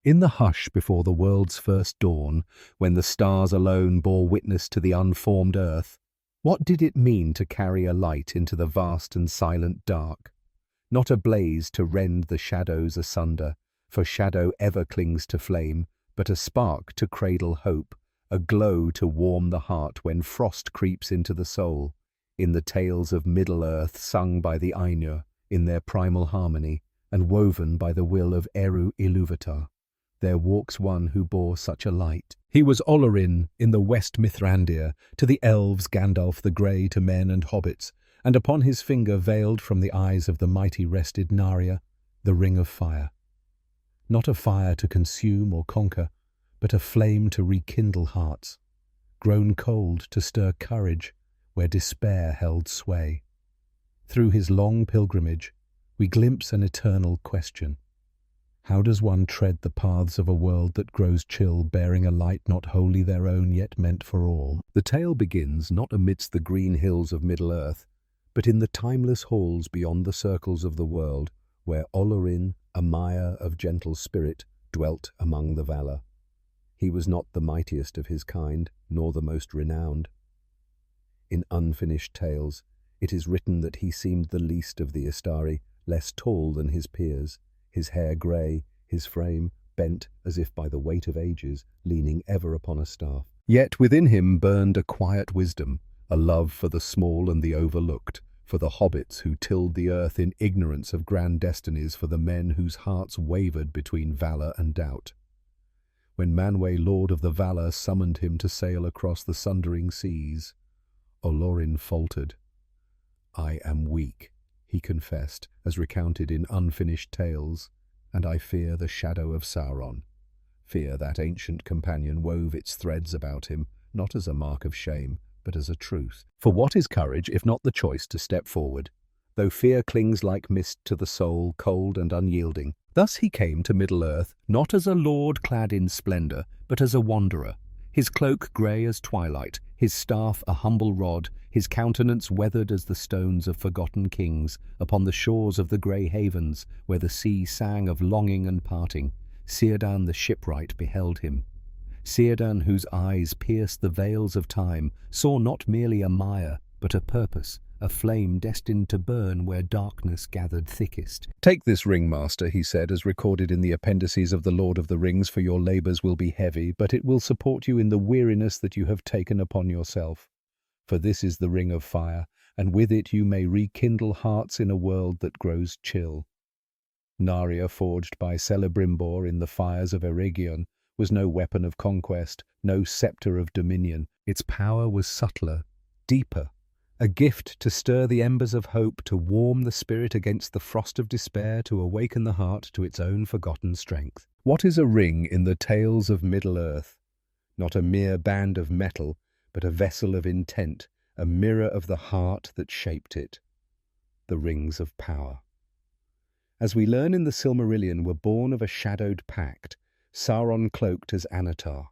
In the hush before the world's first dawn, when the stars alone bore witness to the unformed earth, what did it mean to carry a light into the vast and silent dark? Not a blaze to rend the shadows asunder, for shadow ever clings to flame, but a spark to cradle hope, a glow to warm the heart when frost creeps into the soul. In the tales of Middle-earth sung by the Ainur in their primal harmony, and woven by the will of Eru Ilúvatar, there walks one who bore such a light. He was Olorin in the West Mithrandir, to the elves Gandalf the Grey, to men and hobbits, and upon his finger veiled from the eyes of the mighty rested Narya, the ring of fire. Not a fire to consume or conquer, but a flame to rekindle hearts, grown cold to stir courage where despair held sway. Through his long pilgrimage, we glimpse an eternal question. How does one tread the paths of a world that grows chill, bearing a light not wholly their own, yet meant for all? The tale begins not amidst the green hills of Middle-earth, but in the timeless halls beyond the circles of the world, where Olorin, a Maya of gentle spirit, dwelt among the Valar. He was not the mightiest of his kind, nor the most renowned. In unfinished tales, it is written that he seemed the least of the Istari, less tall than his peers, his hair grey, his frame bent as if by the weight of ages, leaning ever upon a staff. Yet within him burned a quiet wisdom, a love for the small and the overlooked, for the hobbits who tilled the earth in ignorance of grand destinies, for the men whose hearts wavered between valour and doubt. When Manwë, lord of the Valar, summoned him to sail across the sundering seas, Olorin faltered. "I am weak," he confessed, as recounted in unfinished tales, "and I fear the shadow of Sauron." Fear, that ancient companion, wove its threads about him, not as a mark of shame, but as a truth. For what is courage if not the choice to step forward? Though fear clings like mist to the soul, cold and unyielding. Thus he came to Middle-earth, not as a lord clad in splendour, but as a wanderer, his cloak grey as twilight, his staff a humble rod, his countenance weathered as the stones of forgotten kings, upon the shores of the grey havens, where the sea sang of longing and parting. Círdan the shipwright beheld him. Círdan, whose eyes pierced the veils of time, saw not merely a mire, but a purpose, a flame destined to burn where darkness gathered thickest. "Take this ring, master," he said, "as recorded in the appendices of the Lord of the Rings, for your labours will be heavy, but it will support you in the weariness that you have taken upon yourself. For this is the ring of fire, and with it you may rekindle hearts in a world that grows chill." Narya, forged by Celebrimbor in the fires of Eregion, was no weapon of conquest, no sceptre of dominion. Its power was subtler, deeper, a gift to stir the embers of hope, to warm the spirit against the frost of despair, to awaken the heart to its own forgotten strength. What is a ring in the tales of Middle-earth? Not a mere band of metal, but a vessel of intent, a mirror of the heart that shaped it. The rings of power, as we learn in the Silmarillion, were born of a shadowed pact, Sauron cloaked as Annatar.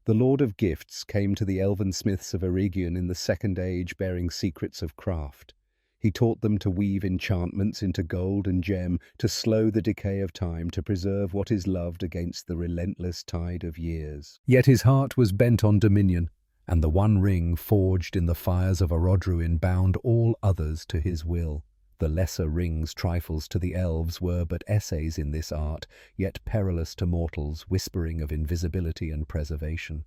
The Lord of Gifts came to the elven smiths of Eregion in the Second Age bearing secrets of craft. He taught them to weave enchantments into gold and gem, to slow the decay of time, to preserve what is loved against the relentless tide of years. Yet his heart was bent on dominion, and the one ring forged in the fires of Orodruin bound all others to his will. The lesser rings, trifles to the elves, were but essays in this art, yet perilous to mortals, whispering of invisibility and preservation.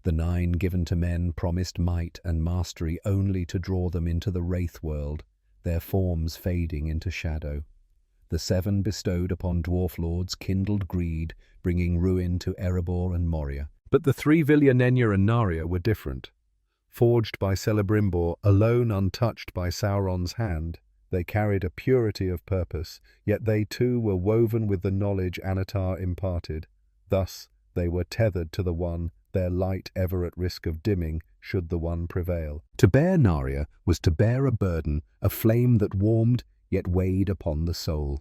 The 9 given to men promised might and mastery only to draw them into the wraith world, their forms fading into shadow. The 7 bestowed upon dwarf lords kindled greed, bringing ruin to Erebor and Moria. But the 3 Vilyanenya and Narya were different. Forged by Celebrimbor, alone untouched by Sauron's hand, they carried a purity of purpose, yet they too were woven with the knowledge Annatar imparted. Thus they were tethered to the One, their light ever at risk of dimming, should the One prevail. To bear Narya was to bear a burden, a flame that warmed, yet weighed upon the soul.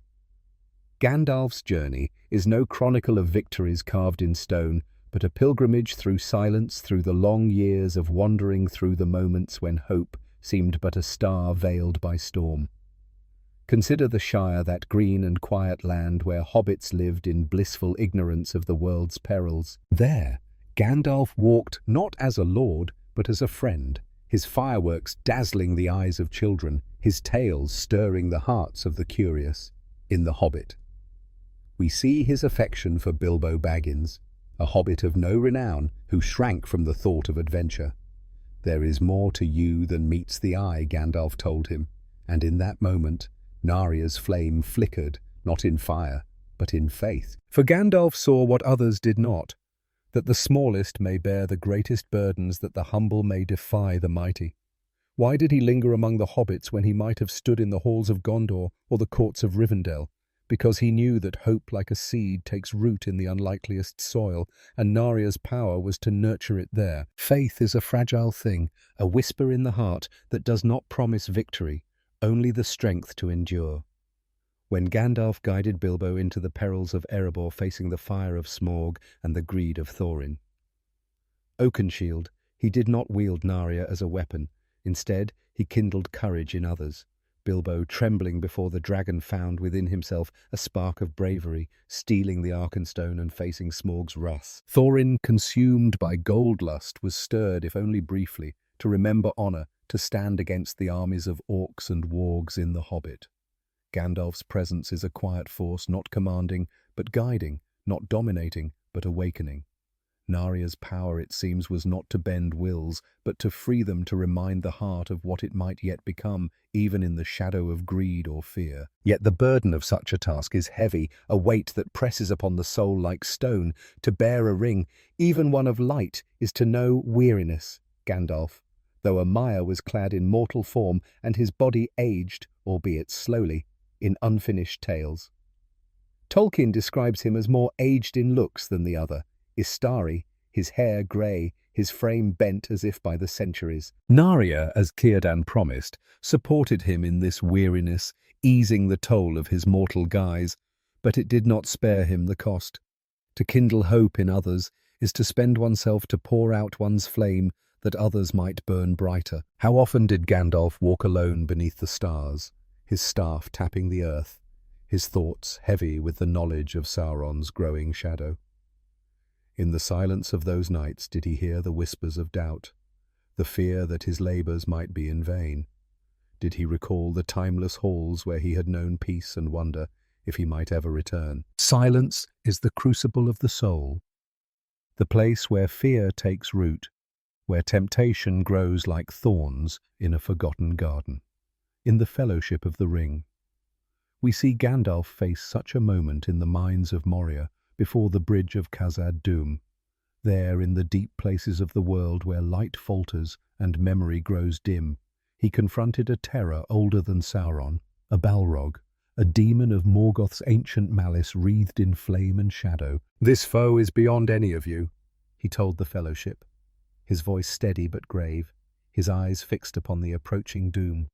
Gandalf's journey is no chronicle of victories carved in stone, but a pilgrimage through silence, through the long years of wandering, through the moments when hope seemed but a star veiled by storm. Consider the Shire, that green and quiet land where hobbits lived in blissful ignorance of the world's perils. There, Gandalf walked not as a lord, but as a friend, his fireworks dazzling the eyes of children, his tales stirring the hearts of the curious. In The Hobbit, we see his affection for Bilbo Baggins, a hobbit of no renown who shrank from the thought of adventure. "There is more to you than meets the eye," Gandalf told him, and in that moment, Narya's flame flickered, not in fire, but in faith. For Gandalf saw what others did not, that the smallest may bear the greatest burdens, that the humble may defy the mighty. Why did he linger among the hobbits when he might have stood in the halls of Gondor or the courts of Rivendell? Because he knew that hope like a seed takes root in the unlikeliest soil, and Narya's power was to nurture it there. Faith is a fragile thing, a whisper in the heart that does not promise victory, only the strength to endure. When Gandalf guided Bilbo into the perils of Erebor, facing the fire of Smaug and the greed of Thorin, Oakenshield, he did not wield Narya as a weapon. Instead, he kindled courage in others. Bilbo, trembling before the dragon, found within himself a spark of bravery, stealing the Arkenstone and facing Smaug's wrath. Thorin, consumed by gold lust, was stirred, if only briefly, to remember honor, to stand against the armies of orcs and wargs in The Hobbit. Gandalf's presence is a quiet force, not commanding, but guiding, not dominating, but awakening. Narya's power, it seems, was not to bend wills, but to free them, to remind the heart of what it might yet become, even in the shadow of greed or fear. Yet the burden of such a task is heavy, a weight that presses upon the soul like stone. To bear a ring, even one of light, is to know weariness. Gandalf, though a Mire, was clad in mortal form, and his body aged, albeit slowly, in unfinished tales. Tolkien describes him as more aged in looks than the other, Istari, his hair grey, his frame bent as if by the centuries. Narya, as Théoden promised, supported him in this weariness, easing the toll of his mortal guise, but it did not spare him the cost. To kindle hope in others is to spend oneself to pour out one's flame that others might burn brighter. How often did Gandalf walk alone beneath the stars, his staff tapping the earth, his thoughts heavy with the knowledge of Sauron's growing shadow? In the silence of those nights did he hear the whispers of doubt, the fear that his labours might be in vain? Did he recall the timeless halls where he had known peace and wonder, if he might ever return? Silence is the crucible of the soul, the place where fear takes root, where temptation grows like thorns in a forgotten garden. In the Fellowship of the Ring, we see Gandalf face such a moment in the mines of Moria, before the bridge of Khazad-dûm. There, in the deep places of the world where light falters and memory grows dim, he confronted a terror older than Sauron, a Balrog, a demon of Morgoth's ancient malice wreathed in flame and shadow. "This foe is beyond any of you," he told the Fellowship, his voice steady but grave, his eyes fixed upon the approaching doom.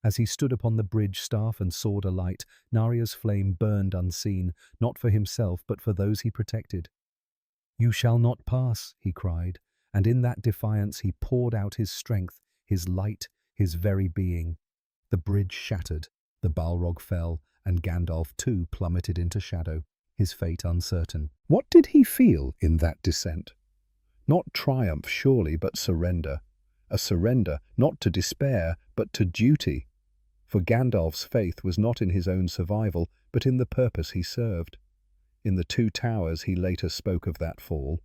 As he stood upon the bridge, staff and sword alight, Narya's flame burned unseen, not for himself, but for those he protected. "You shall not pass," he cried, and in that defiance he poured out his strength, his light, his very being. The bridge shattered, the Balrog fell, and Gandalf too plummeted into shadow, his fate uncertain. What did he feel in that descent? Not triumph, surely, but surrender. A surrender, not to despair, but to duty. For Gandalf's faith was not in his own survival, but in the purpose he served. In the Two Towers he later spoke of that fall.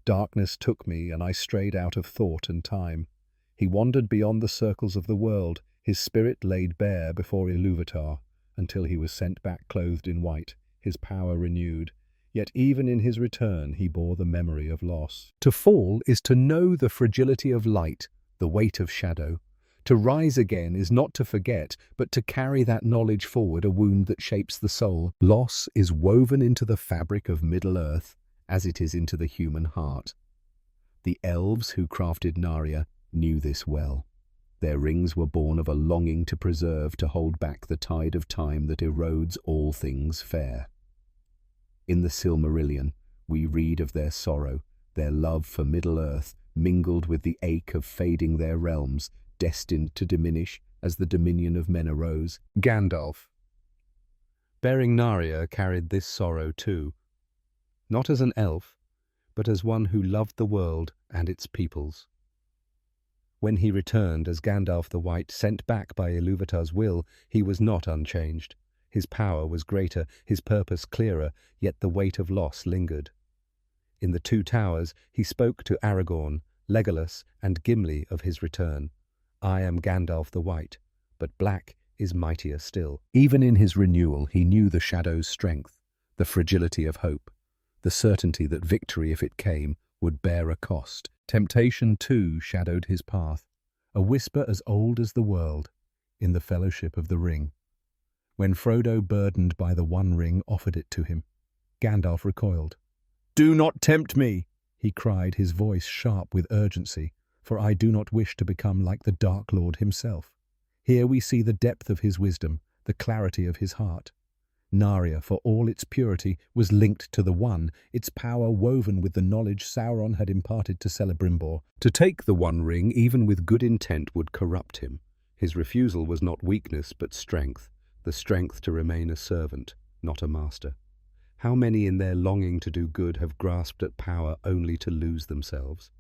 "Darkness took me, and I strayed out of thought and time." He wandered beyond the circles of the world, his spirit laid bare before Ilúvatar, until he was sent back clothed in white, his power renewed. Yet even in his return he bore the memory of loss. To fall is to know the fragility of light, the weight of shadow. To rise again is not to forget, but to carry that knowledge forward, a wound that shapes the soul. Loss is woven into the fabric of Middle-earth, as it is into the human heart. The elves who crafted Narya knew this well. Their rings were born of a longing to preserve, to hold back the tide of time that erodes all things fair. In the Silmarillion, we read of their sorrow, their love for Middle-earth, mingled with the ache of fading their realms, destined to diminish as the dominion of men arose. Gandalf, Bearing Narya carried this sorrow too, not as an elf, but as one who loved the world and its peoples. When he returned as Gandalf the White, sent back by Ilúvatar's will, he was not unchanged. His power was greater, his purpose clearer, yet the weight of loss lingered. In the Two Towers, he spoke to Aragorn, Legolas, and Gimli of his return. I am Gandalf the White, but black is mightier still. Even in his renewal, he knew the shadow's strength, the fragility of hope, the certainty that victory, if it came, would bear a cost. Temptation, too, shadowed his path, a whisper as old as the world, in the Fellowship of the Ring. When Frodo, burdened by the One Ring, offered it to him, Gandalf recoiled. "Do not tempt me," he cried, his voice sharp with urgency, "for I do not wish to become like the Dark Lord himself." Here we see the depth of his wisdom, the clarity of his heart. Narya, for all its purity, was linked to the One, its power woven with the knowledge Sauron had imparted to Celebrimbor. To take the One Ring, even with good intent, would corrupt him. His refusal was not weakness, but strength, the strength to remain a servant, not a master. How many in their longing to do good have grasped at power only to lose themselves?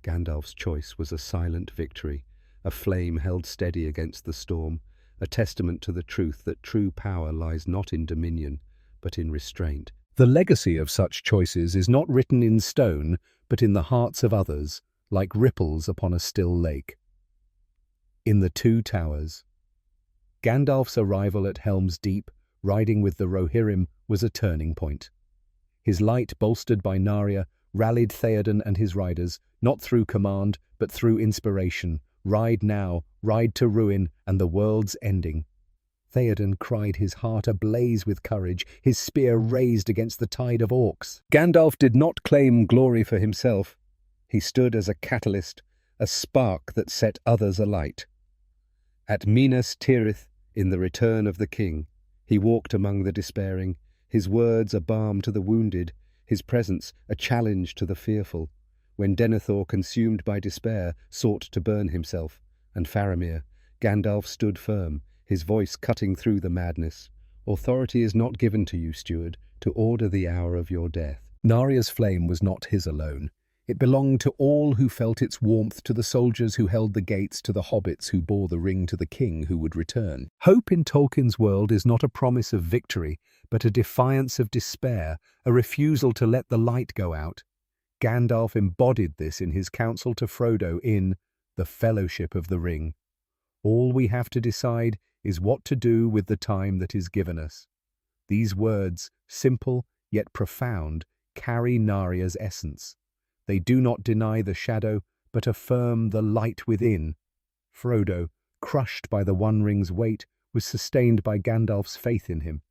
Gandalf's choice was a silent victory, a flame held steady against the storm, a testament to the truth that true power lies not in dominion, but in restraint. The legacy of such choices is not written in stone, but in the hearts of others, like ripples upon a still lake. In the Two Towers. Gandalf's arrival at Helm's Deep, riding with the Rohirrim, was a turning point. His light, bolstered by Narya, rallied Théoden and his riders, not through command, but through inspiration. Ride now, ride to ruin and the world's ending. Théoden cried, his heart ablaze with courage, his spear raised against the tide of orcs. Gandalf did not claim glory for himself. He stood as a catalyst, a spark that set others alight. At Minas Tirith, in the Return of the King, he walked among the despairing, his words a balm to the wounded, his presence a challenge to the fearful. When Denethor, consumed by despair, sought to burn himself, and Faramir, Gandalf stood firm, his voice cutting through the madness. Authority is not given to you, steward, to order the hour of your death. Narya's flame was not his alone. It belonged to all who felt its warmth, to the soldiers who held the gates, to the hobbits who bore the ring to the king who would return. Hope in Tolkien's world is not a promise of victory, but a defiance of despair, a refusal to let the light go out. Gandalf embodied this in his counsel to Frodo in the Fellowship of the Ring. All we have to decide is what to do with the time that is given us. These words, simple yet profound, carry Narya's essence. They do not deny the shadow, but affirm the light within. Frodo, crushed by the One Ring's weight, was sustained by Gandalf's faith in him.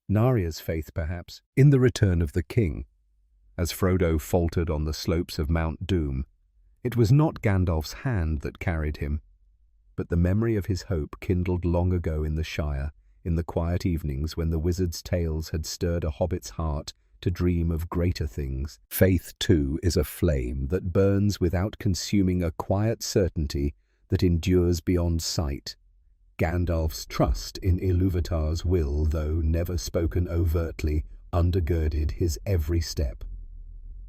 Narya's faith, perhaps, in the return of the king. As Frodo faltered on the slopes of Mount Doom, it was not Gandalf's hand that carried him, but the memory of his hope kindled long ago in the Shire, in the quiet evenings when the wizard's tales had stirred a hobbit's heart to dream of greater things. Faith, too, is a flame that burns without consuming, a quiet certainty that endures beyond sight. Gandalf's trust in Ilúvatar's will, though never spoken overtly, undergirded his every step.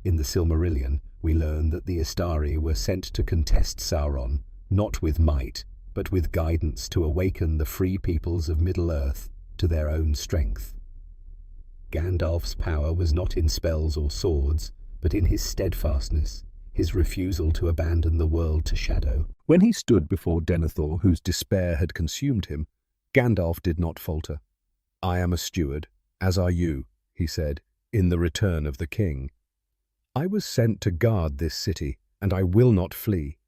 In the Silmarillion, we learn that the Istari were sent to contest Sauron, not with might, but with guidance, to awaken the free peoples of Middle-earth to their own strength. Gandalf's power was not in spells or swords, but in his steadfastness, his refusal to abandon the world to shadow. When he stood before Denethor, whose despair had consumed him, Gandalf did not falter. "I am a steward, as are you," he said, "in the return of the king. I was sent to guard this city, and I will not flee."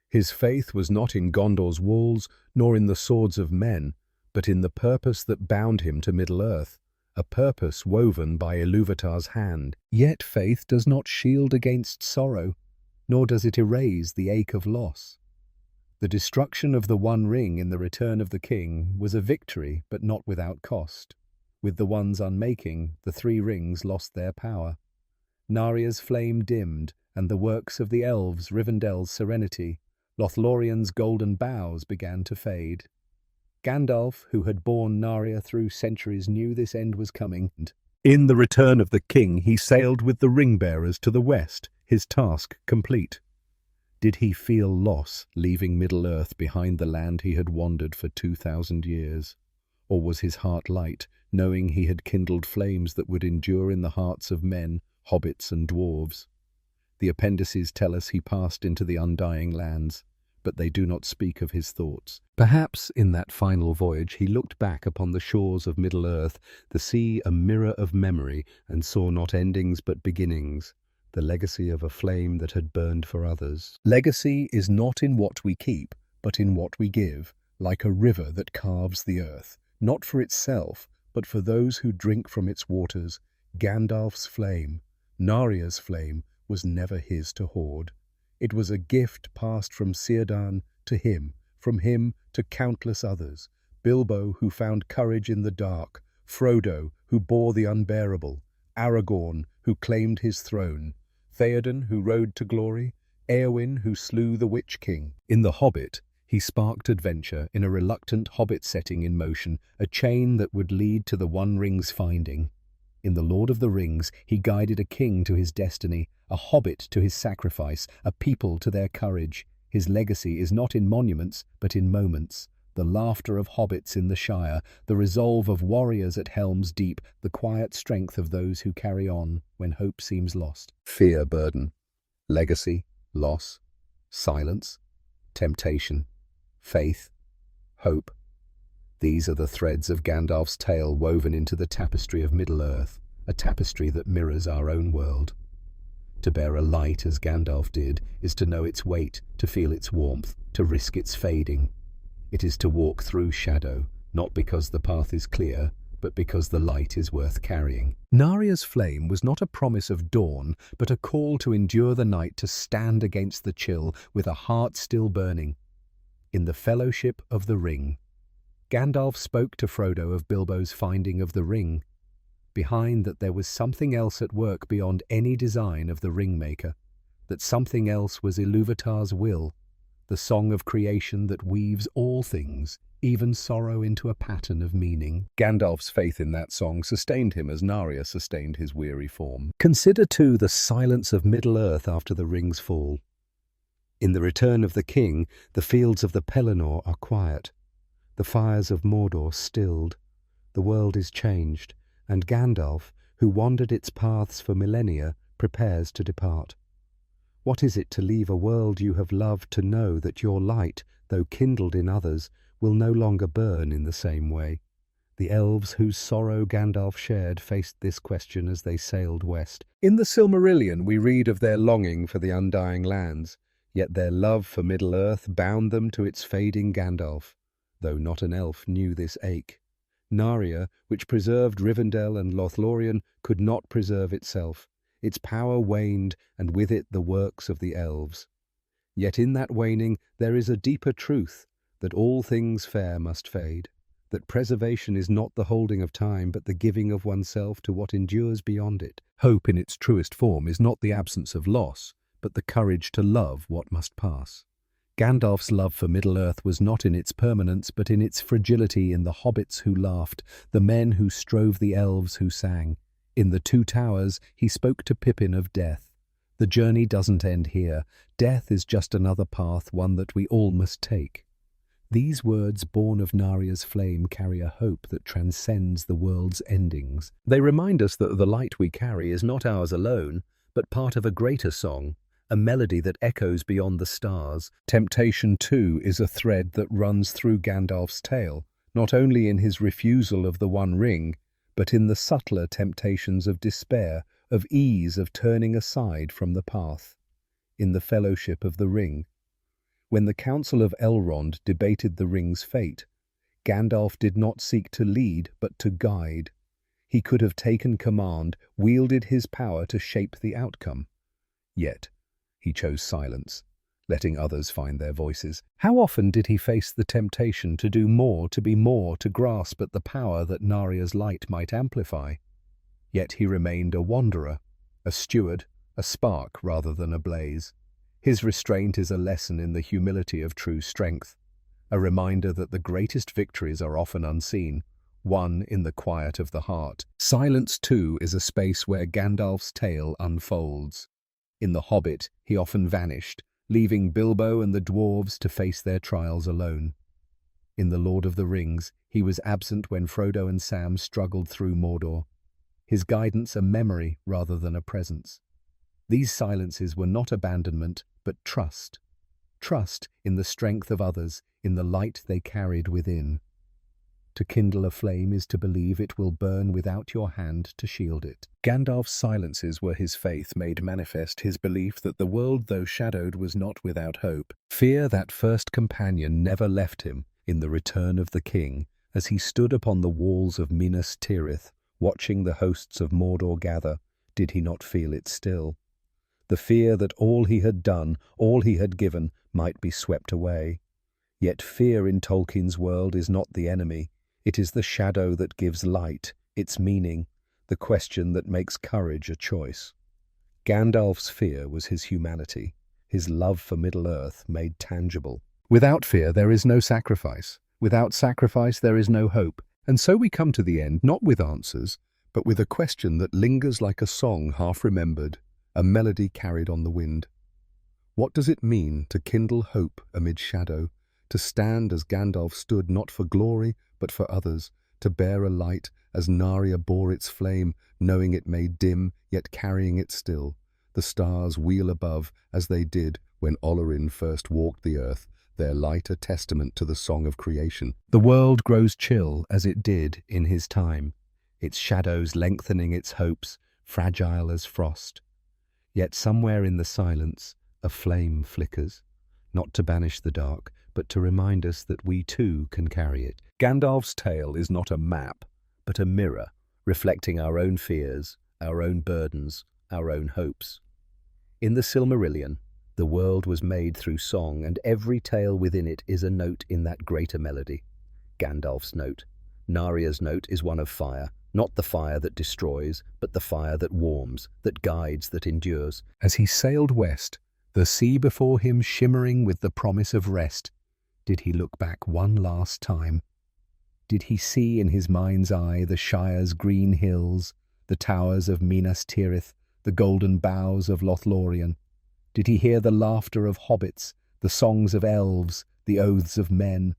His faith was not in Gondor's walls, nor in the swords of men, but in the purpose that bound him to Middle-earth, a purpose woven by Ilúvatar's hand. Yet faith does not shield against sorrow, nor does it erase the ache of loss. The destruction of the One Ring in the Return of the King was a victory, but not without cost. With the One's unmaking, the three rings lost their power. Narya's flame dimmed, and the works of the elves, Rivendell's serenity, Lothlorien's golden boughs began to fade. Gandalf, who had borne Narya through centuries, knew this end was coming. In The Return of the King, he sailed with the Ringbearers to the west, his task complete. Did he feel loss, leaving Middle-earth behind the land he had wandered for 2,000 years? Or was his heart light, knowing he had kindled flames that would endure in the hearts of men, hobbits and dwarves? The appendices tell us he passed into the undying lands, but they do not speak of his thoughts. Perhaps in that final voyage he looked back upon the shores of Middle-earth, the sea a mirror of memory, and saw not endings but beginnings, the legacy of a flame that had burned for others. Legacy is not in what we keep, but in what we give, like a river that carves the earth, not for itself, but for those who drink from its waters. Gandalf's flame, Narya's flame, was never his to hoard. It was a gift passed from Théoden to him, from him to countless others. Bilbo, who found courage in the dark, Frodo, who bore the unbearable, Aragorn, who claimed his throne, Théoden, who rode to glory, Éowyn, who slew the Witch King. In The Hobbit, he sparked adventure in a reluctant hobbit setting in motion, a chain that would lead to the One Ring's finding. In The Lord of the Rings, he guided a king to his destiny, a hobbit to his sacrifice, a people to their courage. His legacy is not in monuments, but in moments. The laughter of hobbits in the Shire, the resolve of warriors at Helm's Deep, the quiet strength of those who carry on when hope seems lost. Fear, burden, legacy, loss, silence, temptation, faith, hope. These are the threads of Gandalf's tale woven into the tapestry of Middle-earth, a tapestry that mirrors our own world. To bear a light as Gandalf did is to know its weight, to feel its warmth, to risk its fading. It is to walk through shadow, not because the path is clear, but because the light is worth carrying. Narya's flame was not a promise of dawn, but a call to endure the night, to stand against the chill with a heart still burning. In the Fellowship of the Ring, Gandalf spoke to Frodo of Bilbo's finding of the ring. Behind that there was something else at work beyond any design of the Ringmaker, that something else was Ilúvatar's will, the song of creation that weaves all things, even sorrow, into a pattern of meaning. Gandalf's faith in that song sustained him as Narya sustained his weary form. Consider too the silence of Middle-earth after the ring's fall. In The Return of the King, the fields of the Pelennor are quiet. The fires of Mordor stilled, the world is changed, and Gandalf, who wandered its paths for millennia, prepares to depart. What is it to leave a world you have loved, to know that your light, though kindled in others, will no longer burn in the same way? The elves whose sorrow Gandalf shared faced this question as they sailed west. In the Silmarillion we read of their longing for the undying lands, yet their love for Middle-earth bound them to its fading Gandalf, though not an elf knew this ache. Narya, which preserved Rivendell and Lothlorien, could not preserve itself. Its power waned, and with it the works of the elves. Yet in that waning there is a deeper truth, that all things fair must fade, that preservation is not the holding of time, but the giving of oneself to what endures beyond it. Hope in its truest form is not the absence of loss, but the courage to love what must pass. Gandalf's love for Middle-earth was not in its permanence, but in its fragility, in the hobbits who laughed, the men who strove, the elves who sang. In The Two Towers, he spoke to Pippin of death. The journey doesn't end here. Death is just another path, one that we all must take. These words, born of Narya's flame, carry a hope that transcends the world's endings. They remind us that the light we carry is not ours alone, but part of a greater song, a melody that echoes beyond the stars. Temptation, too, is a thread that runs through Gandalf's tale, not only in his refusal of the One Ring, but in the subtler temptations of despair, of ease, of turning aside from the path. In the Fellowship of the Ring, when the Council of Elrond debated the ring's fate, Gandalf did not seek to lead, but to guide. He could have taken command, wielded his power to shape the outcome. Yet he chose silence, letting others find their voices. How often did he face the temptation to do more, to be more, to grasp at the power that Narya's light might amplify? Yet he remained a wanderer, a steward, a spark rather than a blaze. His restraint is a lesson in the humility of true strength. a reminder that the greatest victories are often unseen, won in the quiet of the heart. Silence, too, is a space where Gandalf's tale unfolds. In The Hobbit, he often vanished, leaving Bilbo and the dwarves to face their trials alone. In The Lord of the Rings, he was absent when Frodo and Sam struggled through Mordor, his guidance a memory rather than a presence. These silences were not abandonment, but trust. Trust in the strength of others, in the light they carried within. To kindle a flame is to believe it will burn without your hand to shield it. Gandalf's silences were his faith made manifest, his belief that the world, though shadowed, was not without hope. Fear, that first companion, never left him in The Return of the King, as he stood upon the walls of Minas Tirith, watching the hosts of Mordor gather. Did he not feel it still? The fear that all he had done, all he had given, might be swept away. Yet fear in Tolkien's world is not the enemy. It is the shadow that gives light, its meaning, the question that makes courage a choice. Gandalf's fear was his humanity, his love for Middle-earth made tangible. Without fear there is no sacrifice. Without sacrifice there is no hope. And so we come to the end, not with answers, but with a question that lingers like a song half remembered, a melody carried on the wind. What does it mean to kindle hope amid shadow, to stand as Gandalf stood, not for glory, but for others, to bear a light as Narya bore its flame, knowing it may dim, yet carrying it still? The stars wheel above, as they did when Olorin first walked the earth, their light a testament to the song of creation. The world grows chill, as it did in his time, its shadows lengthening its hopes, fragile as frost. Yet somewhere in the silence, a flame flickers, not to banish the dark, but to remind us that we too can carry it. Gandalf's tale is not a map, but a mirror, reflecting our own fears, our own burdens, our own hopes. In the Silmarillion, the world was made through song, and every tale within it is a note in that greater melody. Gandalf's note, Narya's note, is one of fire, not the fire that destroys, but the fire that warms, that guides, that endures. As he sailed west, the sea before him shimmering with the promise of rest, did he look back one last time? Did he see in his mind's eye the Shire's green hills, the towers of Minas Tirith, the golden boughs of Lothlorien? Did he hear the laughter of hobbits, the songs of elves, the oaths of men?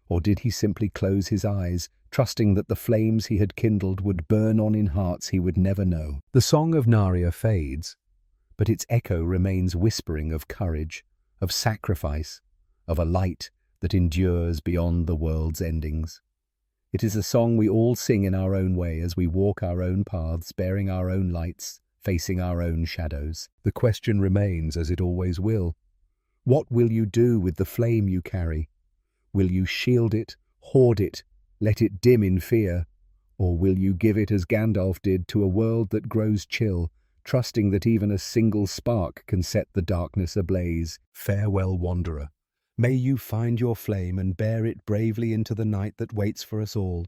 Or did he simply close his eyes, trusting that the flames he had kindled would burn on in hearts he would never know? The song of Narya fades, but its echo remains whispering of courage, of sacrifice, of a light that endures beyond the world's endings. It is a song we all sing in our own way as we walk our own paths, bearing our own lights, facing our own shadows. The question remains, as it always will. What will you do with the flame you carry? Will you shield it, hoard it, let it dim in fear? Or will you give it as Gandalf did to a world that grows chill, trusting that even a single spark can set the darkness ablaze? Farewell, wanderer. May you find your flame and bear it bravely into the night that waits for us all.